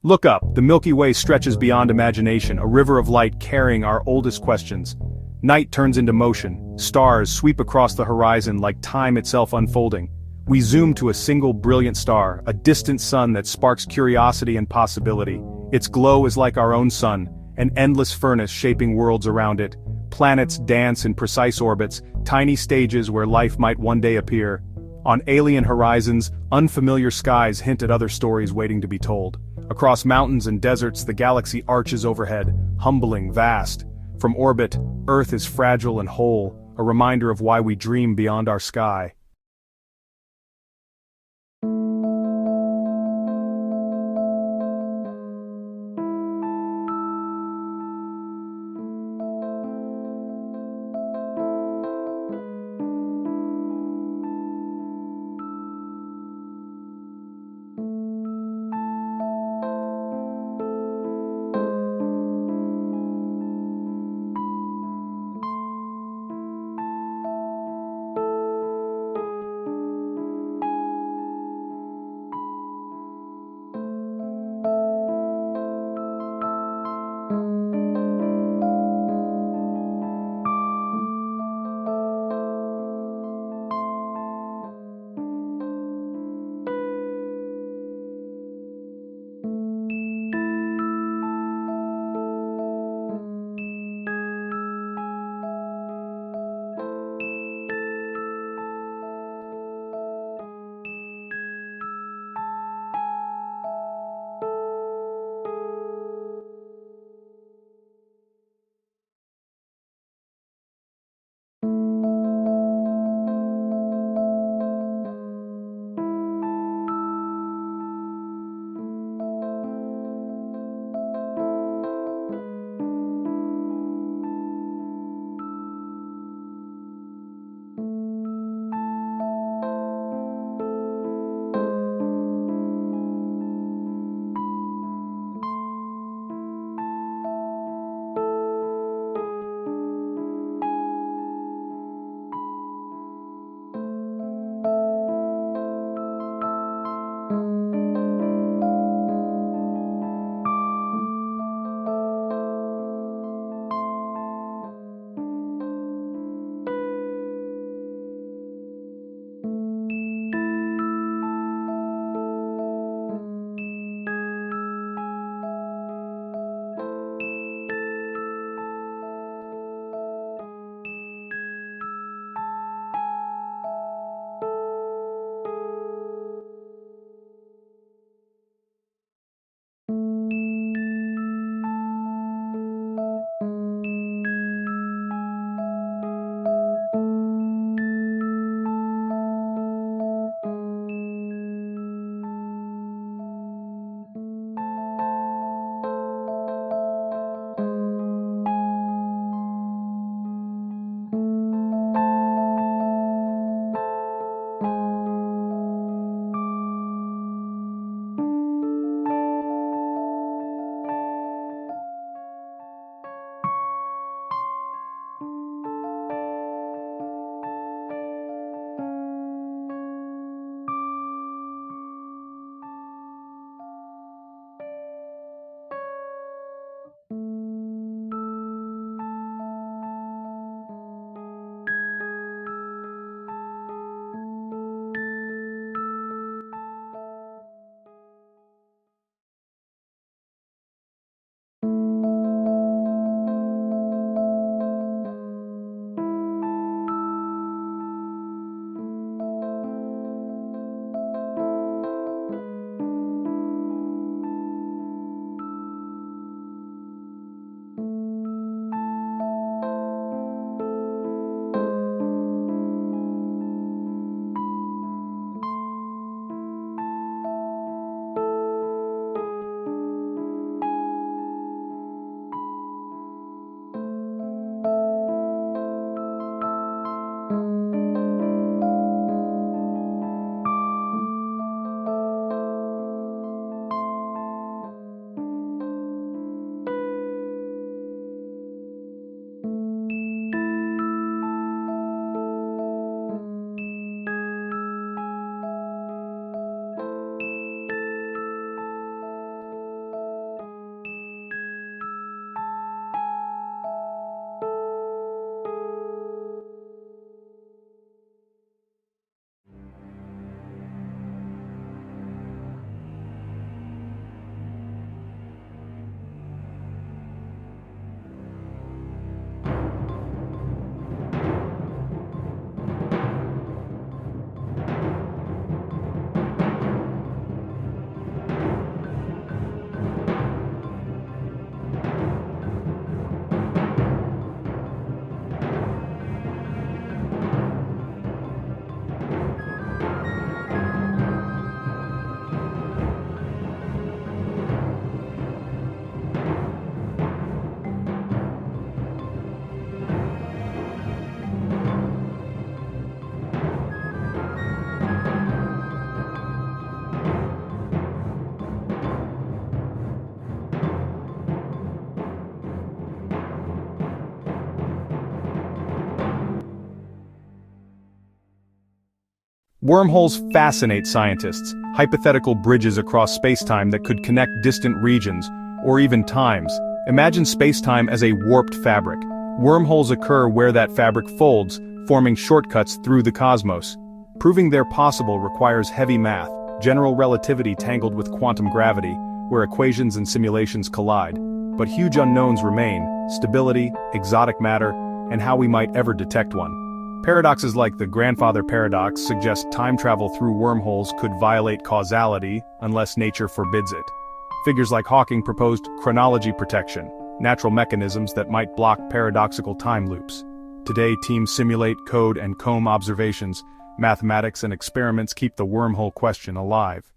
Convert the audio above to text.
Look up, the Milky Way stretches beyond imagination, a river of light carrying our oldest questions. Night turns into motion, stars sweep across the horizon like time itself unfolding. We zoom to a single brilliant star, a distant sun that sparks curiosity and possibility. Its glow is like our own sun, an endless furnace shaping worlds around it. Planets dance in precise orbits, tiny stages where life might one day appear. On alien horizons, unfamiliar skies hint at other stories waiting to be told. Across mountains and deserts, the galaxy arches overhead, humbling, vast. From orbit, Earth is fragile and whole, a reminder of why we dream beyond our sky. Wormholes fascinate scientists, hypothetical bridges across spacetime that could connect distant regions, or even times. Imagine spacetime as a warped fabric. Wormholes occur where that fabric folds, forming shortcuts through the cosmos. Proving they're possible requires heavy math, general relativity tangled with quantum gravity, where equations and simulations collide. But huge unknowns remain: stability, exotic matter, and how we might ever detect one. Paradoxes like the grandfather paradox suggest time travel through wormholes could violate causality unless nature forbids it. Figures like Hawking proposed chronology protection, natural mechanisms that might block paradoxical time loops. Today, teams simulate, code, and comb observations. Mathematics and experiments keep the wormhole question alive.